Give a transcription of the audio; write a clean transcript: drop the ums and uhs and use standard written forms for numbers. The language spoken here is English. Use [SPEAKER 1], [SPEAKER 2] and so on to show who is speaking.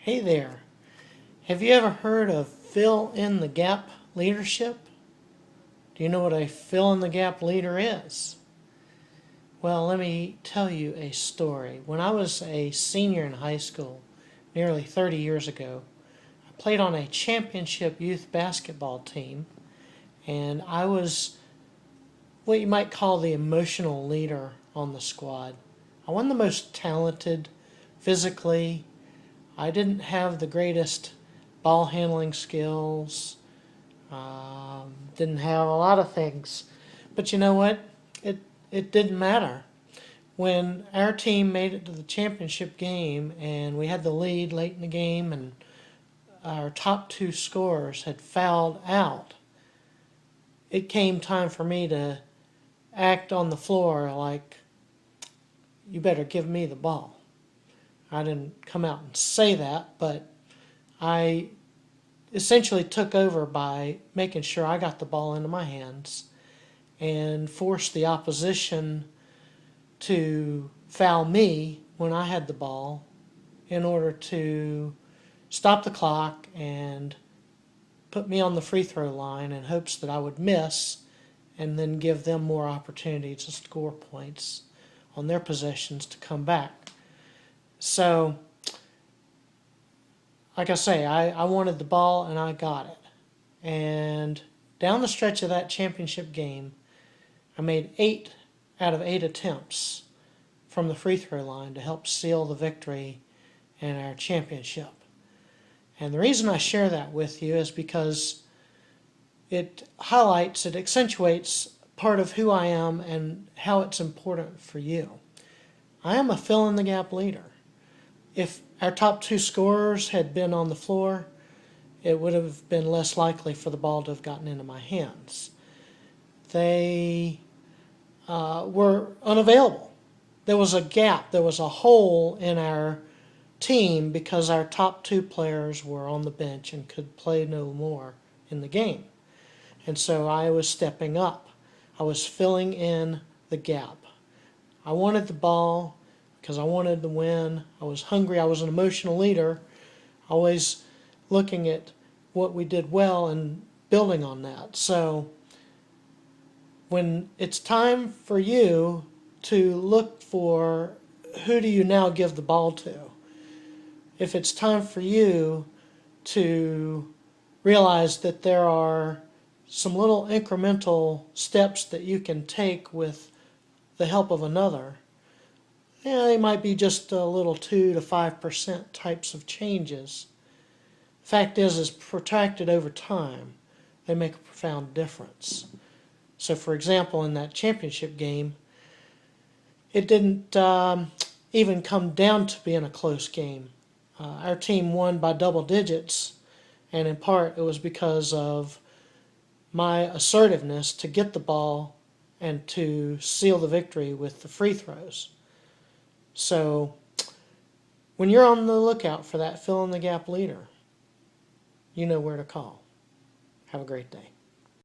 [SPEAKER 1] Hey there. Have you ever heard of fill in the gap leadership? Do you know what a fill in the gap leader is? Well, let me tell you a story. When I was a senior in high school, nearly 30 years ago, I played on a championship youth basketball team, and I was what you might call the emotional leader on the squad. I wasn't the most talented physically. I didn't have the greatest ball handling skills. Didn't have a lot of things. But you know what? It didn't matter. When our team made it to the championship game and we had the lead late in the game and our top two scorers had fouled out, it came time for me to act on the floor like, you better give me the ball. I didn't come out and say that, but I essentially took over by making sure I got the ball into my hands and forced the opposition to foul me when I had the ball in order to stop the clock and put me on the free throw line in hopes that I would miss and then give them more opportunity to score points on their possessions to come back. So, like I say, I wanted the ball and I got it. And down the stretch of that championship game, I made 8 out of 8 attempts from the free throw line to help seal the victory in our championship. And the reason I share that with you is because it highlights, it accentuates part of who I am and how it's important for you. I am a fill in the gap leader. If our top two scorers had been on the floor, it would have been less likely for the ball to have gotten into my hands. They were unavailable. There was a gap, there was a hole in our team because our top two players were on the bench and could play no more in the game. And so I was stepping up. I was filling in the gap. I wanted the ball because I wanted to win. I was hungry. I was an emotional leader, always looking at what we did well and building on that. So when it's time for you to look for who do you now give the ball to, if it's time for you to realize that there are some little incremental steps that you can take with the help of another, they might be just a little 2 to 5% types of changes. Fact is protracted over time, they make a profound difference. So, for example, in that championship game, it didn't even come down to being a close game. Our team won by double digits, and in part it was because of my assertiveness to get the ball and to seal the victory with the free throws. So, when you're on the lookout for that fill in the gap leader, you know where to call. Have a great day.